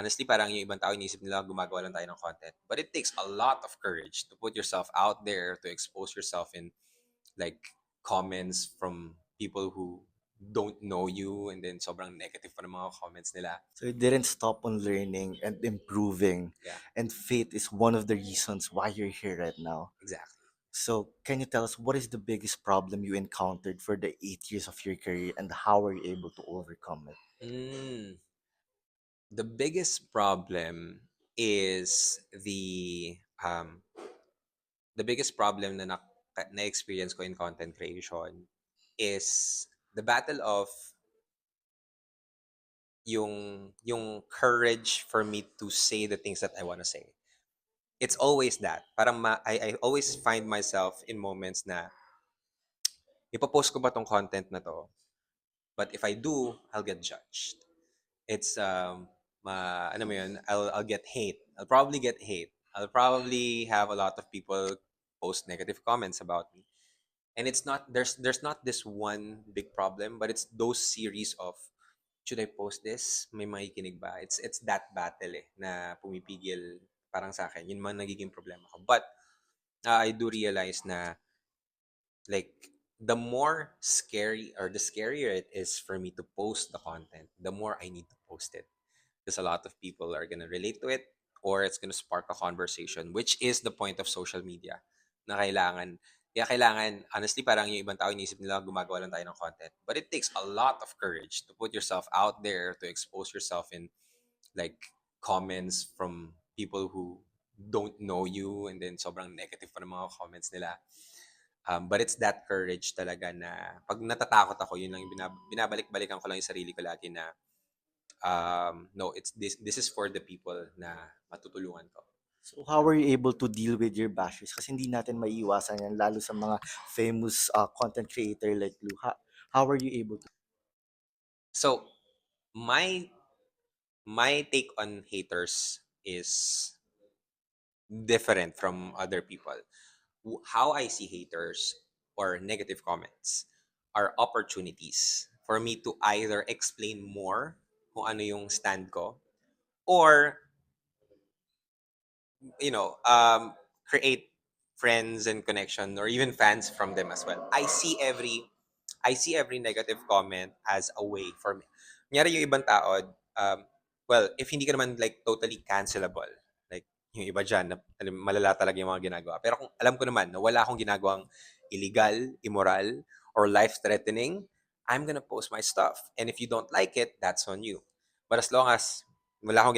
honestly, parang yung ibang tao iniisip nila gumagawa lang tayo ng content. But it takes a lot of courage to put yourself out there, to expose yourself in like comments from people who don't know you, and then sobrang negative pa ng mga comments nila. So you didn't stop on learning and improving. Yeah, And faith is one of the reasons why you're here right now. exactly. So can you tell us what is the biggest problem you encountered for the 8 years of your career and how were you able to overcome it? Mm, the biggest problem is the biggest problem na experience ko in content creation is the battle of yung courage for me to say the things that I want to say. It's always that. I always find myself in moments na ipopost ko ba tong content na to? But if I do, I'll get judged. It's ano mo yun, I'll get hate. I'll probably get hate. I'll probably have a lot of people post negative comments about me. And it's not there's not this one big problem, but it's those series of should I post this? May makikinig ba? It's that battle na pumipigil parang sa akin. Yun man nagiging problema ko. But I do realize na like the more scary or the scarier it is for me to post the content, the more I need to post it. Because a lot of people are gonna relate to it or it's gonna spark a conversation, which is the point of social media. Na kailangan, honestly, parang yung ibang tao iniisip nila gumagawa lang tayo ng content. But it takes a lot of courage to put yourself out there, to expose yourself in like comments from people who don't know you, and then sobrang negative pa ng mga comments nila. But it's that courage talaga na pag natatakot ako, yun lang yung binabalik-balikan ko lang yung sarili ko lagi na no, it's this is for the people na matutulungan ko. So how were you able to deal with your bashers? Kasi hindi natin maiiwasan yan, lalo sa mga famous content creator like Lou. How were you able to? So, my my take on haters is different from other people. How I see haters or negative comments are opportunities for me to either explain more kung ano yung stand ko or create friends and connection or even fans from them as well. I see every negative comment as a way for me. Kunyari yung ibang tao, well, if hindi ka naman like totally cancelable, like yung iba dyan, na, malala talaga yung mga ginagawa. Pero kung alam ko naman na wala akong ginagawang illegal, immoral, or life-threatening, I'm gonna post my stuff. And if you don't like it, that's on you. But as long as wala akong